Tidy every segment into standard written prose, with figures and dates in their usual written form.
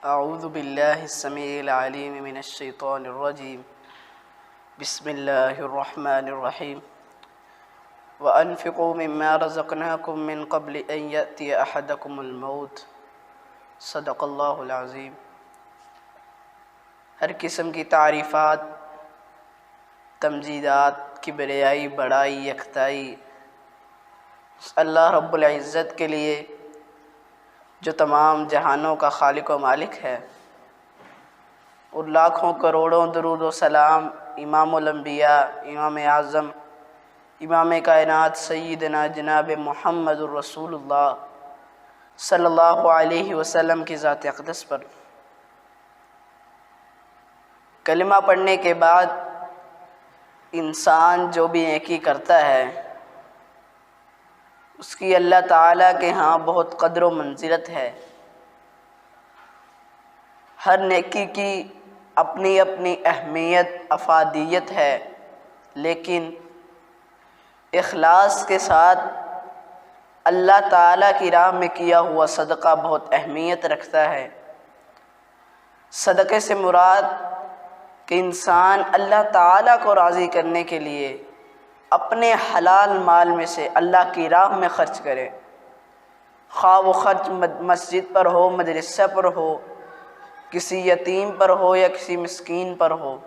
اعوذ باللہ السمیع العلیم من الشیطان الرجیم بسم اللہ الرحمن الرحیم وَأَنفِقُوا مِمَّا رَزَقْنَاكُم مِّن قَبْلِ أَن يَأْتِيَ أَحَدَكُمُ الْمَوْتُ صدق اللہ العظیم۔ ہر قسم کی تعریفات، تمجیدات، کبریائی، بڑائی، یکتائی اللہ رب العزت کے لیے جو تمام جہانوں کا خالق و مالک ہے، اور لاکھوں کروڑوں درود و سلام امام الانبیاء، امام اعظم، امام کائنات سیدنا جناب محمد الرسول اللہ صلی اللہ علیہ وسلم کی ذات اقدس پر۔ کلمہ پڑھنے کے بعد انسان جو بھی نیکی کرتا ہے اس کی اللہ تعالیٰ کے ہاں بہت قدر و منزلت ہے۔ ہر نیکی کی اپنی اپنی اہمیت، افادیت ہے، لیکن اخلاص کے ساتھ اللہ تعالیٰ کی راہ میں کیا ہوا صدقہ بہت اہمیت رکھتا ہے۔ صدقے سے مراد کہ انسان اللہ تعالیٰ کو راضی کرنے کے لیے اپنے حلال مال میں سے اللہ کی راہ میں خرچ کرے، خواہ وہ خرچ مسجد پر ہو، مدرسہ پر ہو، کسی یتیم پر ہو یا کسی مسکین پر ہو۔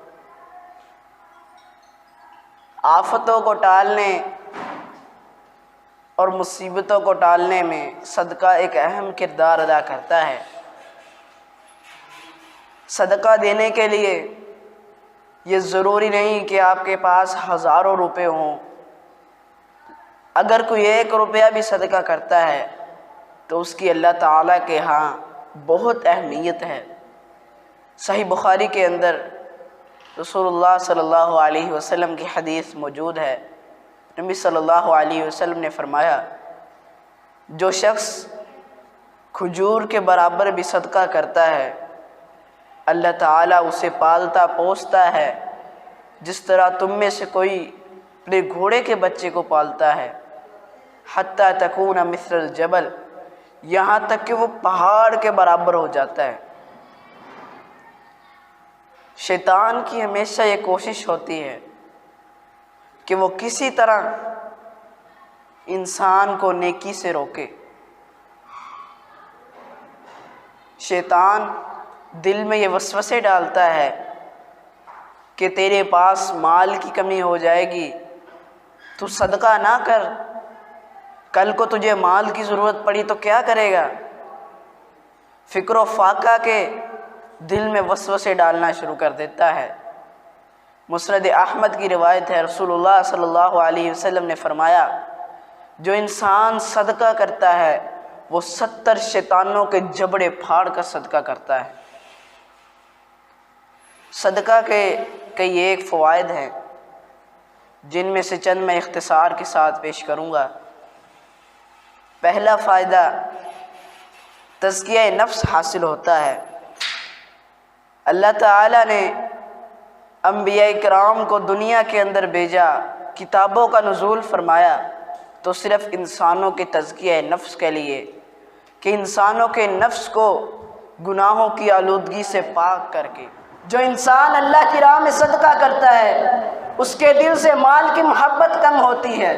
آفتوں کو ٹالنے اور مصیبتوں کو ٹالنے میں صدقہ ایک اہم کردار ادا کرتا ہے۔ صدقہ دینے کے لیے یہ ضروری نہیں کہ آپ کے پاس ہزاروں روپے ہوں۔ اگر کوئی 1 روپیہ بھی صدقہ کرتا ہے تو اس کی اللہ تعالیٰ کے ہاں بہت اہمیت ہے۔ صحیح بخاری کے اندر رسول اللہ صلی اللہ علیہ وسلم کی حدیث موجود ہے۔ نبی صلی اللہ علیہ وسلم نے فرمایا، جو شخص کھجور کے برابر بھی صدقہ کرتا ہے اللہ تعالیٰ اسے پالتا پوستا ہے جس طرح تم میں سے کوئی اپنے گھوڑے کے بچے کو پالتا ہے، حتیٰ تکون مثل الجبل، یہاں تک کہ وہ پہاڑ کے برابر ہو جاتا ہے۔ شیطان کی ہمیشہ یہ کوشش ہوتی ہے کہ وہ کسی طرح انسان کو نیکی سے روکے۔ شیطان دل میں یہ وسوسے ڈالتا ہے کہ تیرے پاس مال کی کمی ہو جائے گی، تو صدقہ نہ کر، کل کو تجھے مال کی ضرورت پڑی تو کیا کرے گا؟ فکر و فاقہ کے دل میں وسوسے ڈالنا شروع کر دیتا ہے۔ مسند احمد کی روایت ہے، رسول اللہ صلی اللہ علیہ وسلم نے فرمایا، جو انسان صدقہ کرتا ہے وہ 70 شیطانوں کے جبڑے پھاڑ کر صدقہ کرتا ہے۔ صدقہ کے کئی ایک فوائد ہیں جن میں سے چند میں اختصار کے ساتھ پیش کروں گا۔ پہلا فائدہ تزکیہ نفس حاصل ہوتا ہے۔ اللہ تعالیٰ نے انبیاء کرام کو دنیا کے اندر بھیجا، کتابوں کا نزول فرمایا تو صرف انسانوں کے تزکیہ نفس کے لیے، کہ انسانوں کے نفس کو گناہوں کی آلودگی سے پاک کر کے۔ جو انسان اللہ کی راہ میں صدقہ کرتا ہے اس کے دل سے مال کی محبت کم ہوتی ہے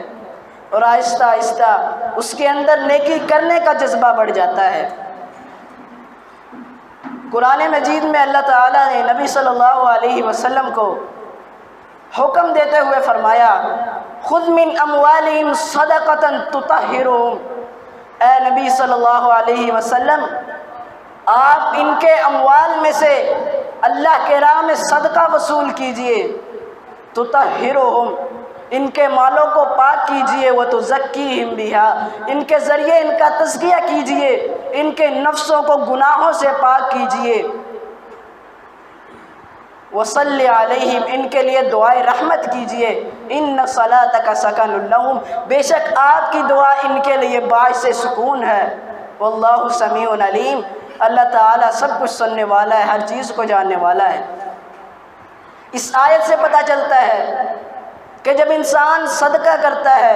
اور آہستہ آہستہ اس کے اندر نیکی کرنے کا جذبہ بڑھ جاتا ہے۔ قرآن مجید میں اللہ تعالیٰ نے نبی صلی اللہ علیہ وسلم کو حکم دیتے ہوئے فرمایا، خذ من اموالہم صدقۃ تطہرہم، اے نبی صلی اللہ علیہ وسلم آپ ان کے اموال میں سے اللہ کے راہ میں صدقہ وصول کیجئے، تطہرہم، ان کے مالوں کو پاک کیجئے، وتزکیہم بہا، ان کے ذریعے ان کا تزکیہ کیجئے، ان کے نفسوں کو گناہوں سے پاک کیجئے، وصلی علیہم، ان کے لیے دعائے رحمت کیجئے، ان صلاتک سکن لہم، بے شک آپ کی دعا ان کے لیے باعث سکون ہے، واللہ سمیع علیم، اللہ تعالیٰ سب کچھ سننے والا ہے، ہر چیز کو جاننے والا ہے۔ اس آیت سے پتہ چلتا ہے کہ جب انسان صدقہ کرتا ہے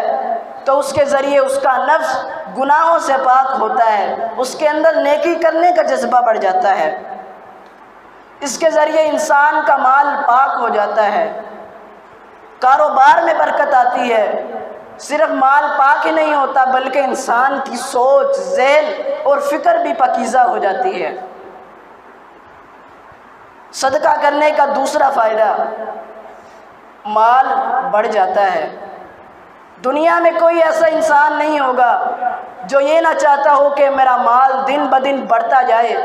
تو اس کے ذریعے اس کا نفس گناہوں سے پاک ہوتا ہے، اس کے اندر نیکی کرنے کا جذبہ بڑھ جاتا ہے۔ اس کے ذریعے انسان کا مال پاک ہو جاتا ہے، کاروبار میں برکت آتی ہے۔ صرف مال پاک ہی نہیں ہوتا بلکہ انسان کی سوچ، ذہن اور فکر بھی پاکیزہ ہو جاتی ہے۔ صدقہ کرنے کا دوسرا فائدہ، مال بڑھ جاتا ہے۔ دنیا میں کوئی ایسا انسان نہیں ہوگا جو یہ نہ چاہتا ہو کہ میرا مال دن بدن بڑھتا جائے۔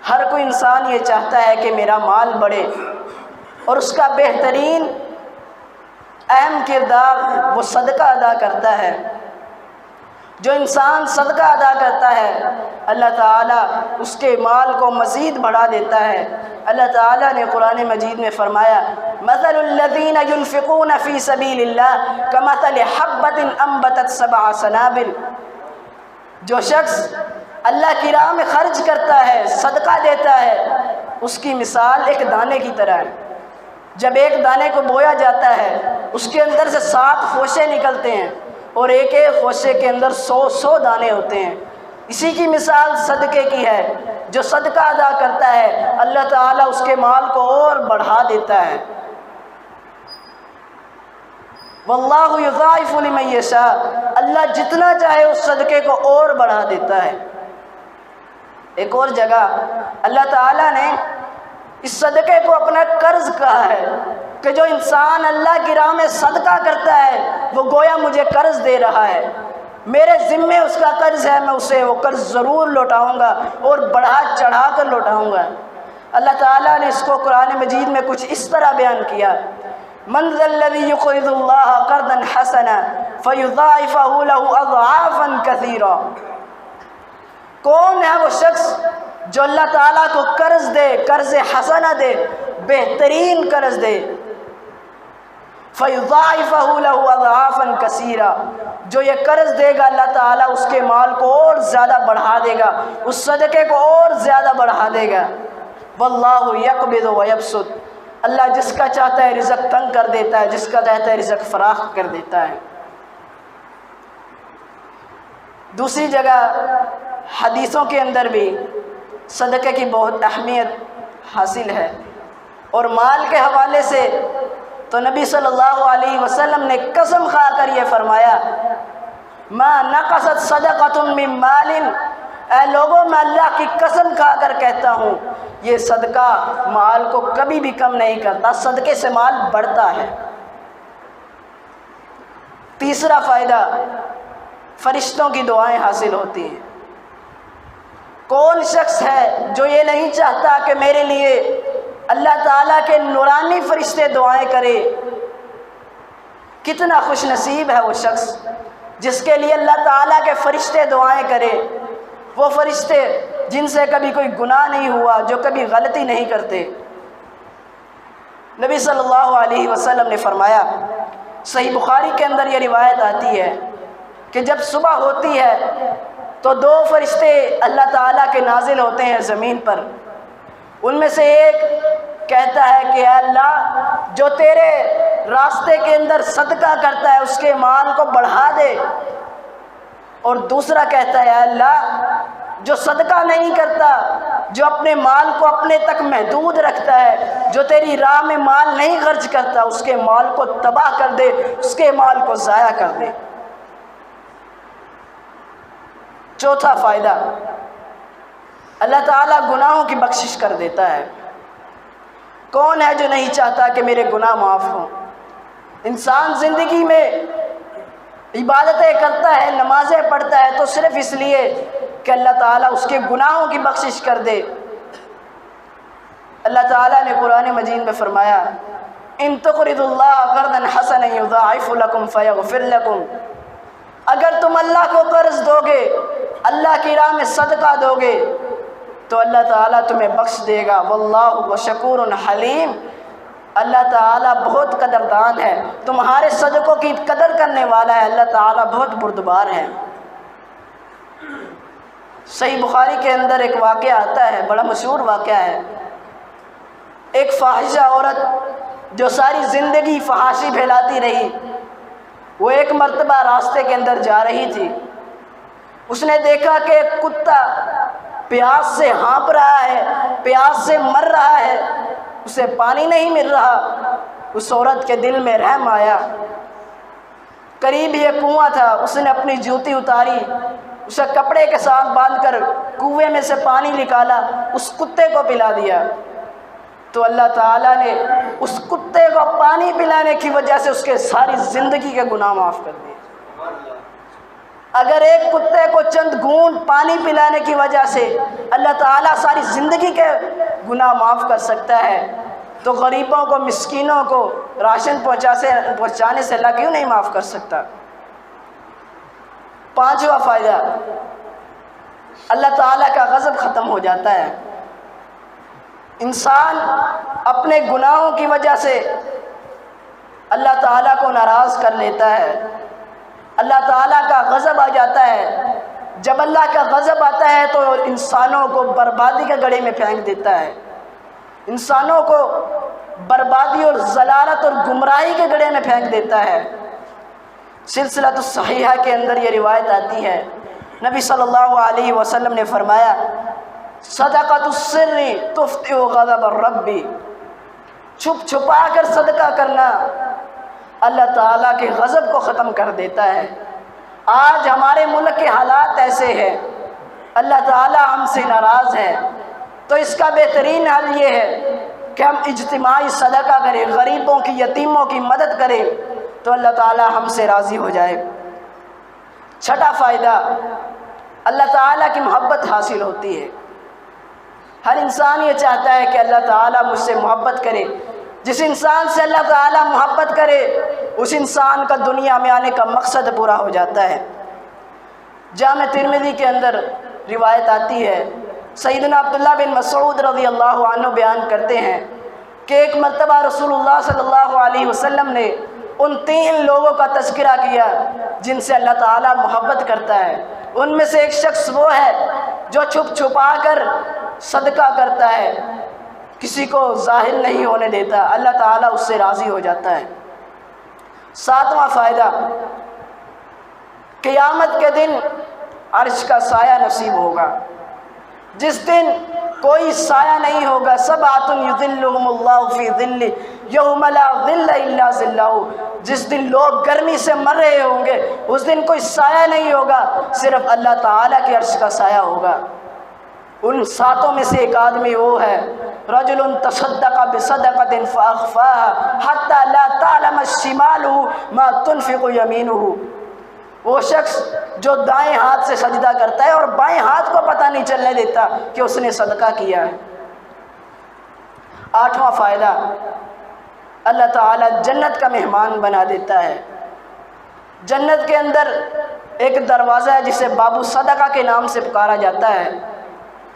ہر کوئی انسان یہ چاہتا ہے کہ میرا مال بڑھے، اور اس کا بہترین اہم کردار وہ صدقہ ادا کرتا ہے۔ جو انسان صدقہ ادا کرتا ہے اللہ تعالیٰ اس کے مال کو مزید بڑھا دیتا ہے۔ اللہ تعالیٰ نے قرآن مجید میں فرمایا، مثل الذین ينفقون فی سبیل اللہ کمثل حبۃ انبتت سبع سنابل۔ جو شخص اللہ کی راہ میں خرچ کرتا ہے، صدقہ دیتا ہے، اس کی مثال ایک دانے کی طرح ہے۔ جب ایک دانے کو بویا جاتا ہے اس کے اندر سے 7 خوشے نکلتے ہیں، اور ایک ایک خوشے کے اندر 100 دانے ہوتے ہیں۔ اسی کی مثال صدقے کی ہے۔ جو صدقہ ادا کرتا ہے اللہ تعالیٰ اس کے مال کو اور بڑھا دیتا ہے۔ واللہ یضاعف لمن یشاء، اللہ جتنا چاہے اس صدقے کو اور بڑھا دیتا ہے۔ ایک اور جگہ اللہ تعالیٰ نے اس صدقے کو اپنا قرض کہا ہے کہ جو انسان اللہ کی راہ میں صدقہ کرتا ہے وہ گویا مجھے قرض دے رہا ہے، میرے ذمے اس کا قرض ہے، میں اسے وہ قرض ضرور لوٹاؤں گا اور بڑھا چڑھا کر لوٹاؤں گا۔ اللہ تعالیٰ نے اس کو قرآن مجید میں کچھ اس طرح بیان کیا، من ذا الذی یقرض اللہ قرضا حسنا فیضاعفہ لہ اضعافا کثیرا۔ کون ہے وہ شخص جو اللہ تعالیٰ کو قرض دے، قرض حسنہ دے، بہترین قرض دے، فَيُضَاعِفَهُ لَهُ أَضْعَافًا كَثِيرًا، جو یہ قرض دے گا اللہ تعالیٰ اس کے مال کو اور زیادہ بڑھا دے گا، اس صدقے کو اور زیادہ بڑھا دے گا۔ وَاللَّهُ يَقْبِضُ وَيَبْسُطُ، اللہ جس کا چاہتا ہے رزق تنگ کر دیتا ہے، جس کا چاہتا ہے رزق فراخ کر دیتا ہے۔ دوسری جگہ حدیثوں کے اندر بھی صدقے کی بہت اہمیت حاصل ہے، اور مال کے حوالے سے تو نبی صلی اللہ علیہ وسلم نے قسم کھا کر یہ فرمایا، ما نقصت صدقۃ من مال، اے لوگوں میں اللہ کی قسم کھا کر کہتا ہوں یہ صدقہ مال کو کبھی بھی کم نہیں کرتا، صدقے سے مال بڑھتا ہے۔ تیسرا فائدہ، فرشتوں کی دعائیں حاصل ہوتی ہیں۔ کون شخص ہے جو یہ نہیں چاہتا کہ میرے لیے اللہ تعالیٰ کے نورانی فرشتے دعائیں کرے؟ کتنا خوش نصیب ہے وہ شخص جس کے لیے اللہ تعالیٰ کے فرشتے دعائیں کرے۔ وہ فرشتے جن سے کبھی کوئی گناہ نہیں ہوا، جو کبھی غلطی نہیں کرتے۔ نبی صلی اللہ علیہ وسلم نے فرمایا، صحیح بخاری کے اندر یہ روایت آتی ہے کہ جب صبح ہوتی ہے تو 2 فرشتے اللہ تعالیٰ کے نازل ہوتے ہیں زمین پر۔ ان میں سے ایک کہتا ہے کہ اے اللہ، جو تیرے راستے کے اندر صدقہ کرتا ہے اس کے مال کو بڑھا دے، اور دوسرا کہتا ہے اے اللہ، جو صدقہ نہیں کرتا، جو اپنے مال کو اپنے تک محدود رکھتا ہے، جو تیری راہ میں مال نہیں خرچ کرتا، اس کے مال کو تباہ کر دے، اس کے مال کو ضائع کر دے۔ چوتھا فائدہ، اللہ تعالیٰ گناہوں کی بخشش کر دیتا ہے۔ کون ہے جو نہیں چاہتا کہ میرے گناہ معاف ہوں؟ انسان زندگی میں عبادتیں کرتا ہے، نمازیں پڑھتا ہے تو صرف اس لیے کہ اللہ تعالیٰ اس کے گناہوں کی بخشش کر دے۔ اللہ تعالیٰ نے قرآن مجید میں فرمایا، ان تقرضوا اللہ قرضا حسنا یضاعف لکم فیغفر لکم، اگر تم اللہ کو قرض دو گے، اللہ کی راہ میں صدقہ دو گے تو اللہ تعالیٰ تمہیں بخش دے گا۔ واللہ شکور حلیم، اللہ تعالیٰ بہت قدردان ہے، تمہارے صدقوں کی قدر کرنے والا ہے، اللہ تعالیٰ بہت بردبار ہے۔ صحیح بخاری کے اندر ایک واقعہ آتا ہے، بڑا مشہور واقعہ ہے۔ ایک فاحشہ عورت جو ساری زندگی فحاشی پھیلاتی رہی، وہ ایک مرتبہ راستے کے اندر جا رہی تھی، اس نے دیکھا کہ ایک کتا پیاس سے ہانپ رہا ہے، پیاس سے مر رہا ہے، اسے پانی نہیں مل رہا، اس عورت کے دل میں رحم آیا، قریب یہ کنواں تھا، اس نے اپنی جوتی اتاری، اسے کپڑے کے ساتھ باندھ کر کنویں میں سے پانی نکالا، اس کتے کو پلا دیا، تو اللہ تعالیٰ نے اس کتے کو پانی پلانے کی وجہ سے اس کے ساری زندگی کے گناہ معاف کر دیے۔ اگر ایک کتے کو چند گھونٹ پانی پلانے کی وجہ سے اللہ تعالیٰ ساری زندگی کے گناہ معاف کر سکتا ہے، تو غریبوں کو، مسکینوں کو راشن پہنچانے سے اللہ کیوں نہیں معاف کر سکتا؟ پانچواں فائدہ، اللہ تعالیٰ کا غضب ختم ہو جاتا ہے۔ انسان اپنے گناہوں کی وجہ سے اللہ تعالیٰ کو ناراض کر لیتا ہے، اللہ تعالیٰ کا غضب آ جاتا ہے۔ جب اللہ کا غضب آتا ہے تو انسانوں کو بربادی کے گڑھے میں پھینک دیتا ہے، انسانوں کو بربادی اور ضلالت اور گمراہی کے گڑھے میں پھینک دیتا ہے۔ سلسلۃ الصحیحہ کے اندر یہ روایت آتی ہے، نبی صلی اللہ علیہ وسلم نے فرمایا، صدقۃ السر تفطئ غضب الرب، چھپ چھپا کر صدقہ کرنا اللہ تعالیٰ کے غضب کو ختم کر دیتا ہے۔ آج ہمارے ملک کے حالات ایسے ہیں، اللہ تعالیٰ ہم سے ناراض ہے، تو اس کا بہترین حل یہ ہے کہ ہم اجتماعی صدقہ کریں، غریبوں کی، یتیموں کی مدد کریں، تو اللہ تعالیٰ ہم سے راضی ہو جائے۔ چھٹا فائدہ، اللہ تعالیٰ کی محبت حاصل ہوتی ہے۔ ہر انسان یہ چاہتا ہے کہ اللہ تعالیٰ مجھ سے محبت کرے۔ جس انسان سے اللہ تعالیٰ محبت کرے اس انسان کا دنیا میں آنے کا مقصد پورا ہو جاتا ہے۔ جامع ترمذی کے اندر روایت آتی ہے، سیدنا عبداللہ بن مسعود رضی اللہ عنہ بیان کرتے ہیں کہ ایک مرتبہ رسول اللہ صلی اللہ علیہ وسلم نے ان 3 لوگوں کا تذکرہ کیا جن سے اللہ تعالیٰ محبت کرتا ہے۔ ان میں سے ایک شخص وہ ہے جو چھپ چھپا کر صدقہ کرتا ہے، کسی کو ظاہر نہیں ہونے دیتا، اللہ تعالیٰ اس سے راضی ہو جاتا ہے۔ 7واں فائدہ، قیامت کے دن عرش کا سایہ نصیب ہوگا، جس دن کوئی سایہ نہیں ہوگا۔ سبعۃ یظلھم اللہ فی ظلہ یوم لا ظل الا ظلہ، جس دن لوگ گرمی سے مر رہے ہوں گے اس دن کوئی سایہ نہیں ہوگا، صرف اللہ تعالیٰ کے عرش کا سایہ ہوگا۔ ان 7 میں سے ایک آدمی وہ ہے، رجل تصدق بصدقۃ فاخفاها حتى لا تعلم شماله ما تنفق يمينه، وہ شخص جو دائیں ہاتھ سے سجدہ کرتا ہے اور بائیں ہاتھ کو پتہ نہیں چلنے دیتا کہ اس نے صدقہ کیا ہے۔ 8واں فائدہ، اللہ تعالیٰ جنت کا مہمان بنا دیتا ہے۔ جنت کے اندر ایک دروازہ ہے جسے باب الصدقہ کے نام سے پکارا جاتا ہے۔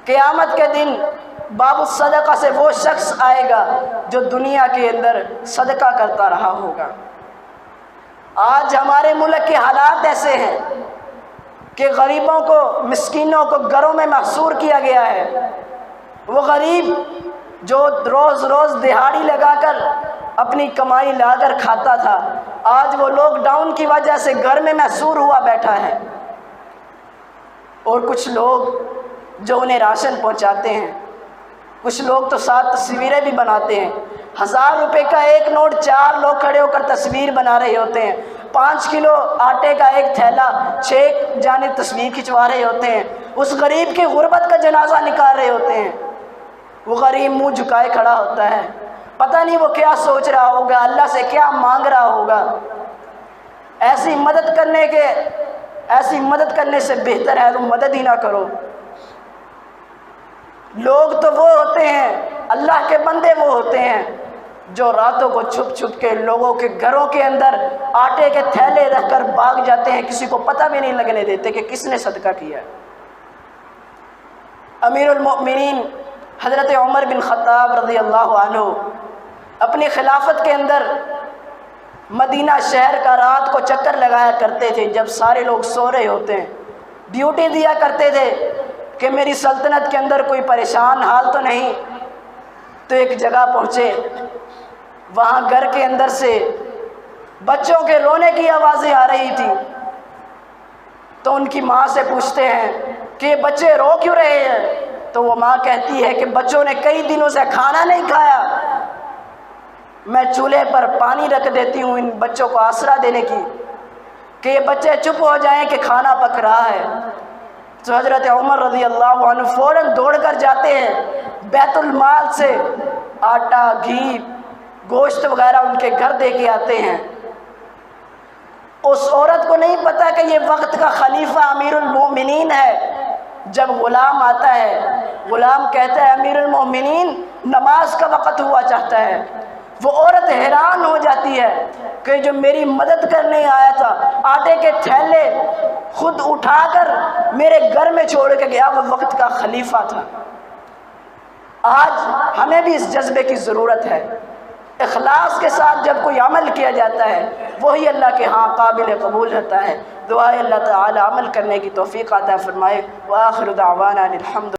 قیامت کے دن باب الصدقہ سے وہ شخص آئے گا جو دنیا کے اندر صدقہ کرتا رہا ہوگا۔ آج ہمارے ملک کے حالات ایسے ہیں کہ غریبوں کو، مسکینوں کو گھروں میں محصور کیا گیا ہے۔ وہ غریب جو روز روز دہاڑی لگا کر اپنی کمائی لا کر کھاتا تھا، آج وہ لاک ڈاؤن کی وجہ سے گھر میں محصور ہوا بیٹھا ہے۔ اور کچھ لوگ جو انہیں راشن پہنچاتے ہیں، کچھ لوگ تو ساتھ تصویریں بھی بناتے ہیں۔ 1000 روپے کا ایک نوٹ 4 لوگ کھڑے ہو کر تصویر بنا رہے ہوتے ہیں، 5 کلو آٹے کا ایک تھیلا 6 جانب تصویر کھنچوا رہے ہوتے ہیں، اس غریب کی غربت کا جنازہ نکال رہے ہوتے ہیں۔ وہ غریب منہ جھکائے کھڑا ہوتا ہے، پتہ نہیں وہ کیا سوچ رہا ہوگا، اللہ سے کیا مانگ رہا ہوگا۔ ایسی مدد کرنے سے بہتر ہے تم مدد ہی نہ کرو۔ لوگ تو وہ ہوتے ہیں، اللہ کے بندے وہ ہوتے ہیں جو راتوں کو چھپ چھپ کے لوگوں کے گھروں کے اندر آٹے کے تھیلے رکھ کر بھاگ جاتے ہیں، کسی کو پتہ بھی نہیں لگنے دیتے کہ کس نے صدقہ کیا ہے۔ امیر المؤمنین حضرت عمر بن خطاب رضی اللہ عنہ اپنی خلافت کے اندر مدینہ شہر کا رات کو چکر لگایا کرتے تھے، جب سارے لوگ سو رہے ہوتے ہیں ڈیوٹی دیا کرتے تھے کہ میری سلطنت کے اندر کوئی پریشان حال تو نہیں۔ تو ایک جگہ پہنچے، وہاں گھر کے اندر سے بچوں کے رونے کی آوازیں آ رہی تھی، تو ان کی ماں سے پوچھتے ہیں کہ یہ بچے رو کیوں رہے ہیں؟ تو وہ ماں کہتی ہے کہ بچوں نے کئی دنوں سے کھانا نہیں کھایا، میں چولہے پر پانی رکھ دیتی ہوں ان بچوں کو آسرا دینے کی کہ یہ بچے چپ ہو جائیں کہ کھانا پک رہا ہے۔ تو حضرت عمر رضی اللہ عنہ فوراً دوڑ کر جاتے ہیں، بیت المال سے آٹا، گھی، گوشت وغیرہ ان کے گھر دے کے آتے ہیں۔ اس عورت کو نہیں پتا کہ یہ وقت کا خلیفہ امیر المومنین ہے۔ جب غلام آتا ہے، غلام کہتا ہے امیر المومنین نماز کا وقت ہوا چاہتا ہے۔ وہ عورت حیران ہو جاتی ہے کہ جو میری مدد کرنے آیا تھا، آٹے کے تھیلے خود اٹھا کر میرے گھر میں چھوڑ کے گیا، وہ وقت کا خلیفہ تھا۔ آج ہمیں بھی اس جذبے کی ضرورت ہے۔ اخلاص کے ساتھ جب کوئی عمل کیا جاتا ہے وہی اللہ کے ہاں قابل قبول رہتا ہے۔ دعا اللہ تعالی عمل کرنے کی توفیق عطا فرمائے۔ وآخر دعوانا الحمد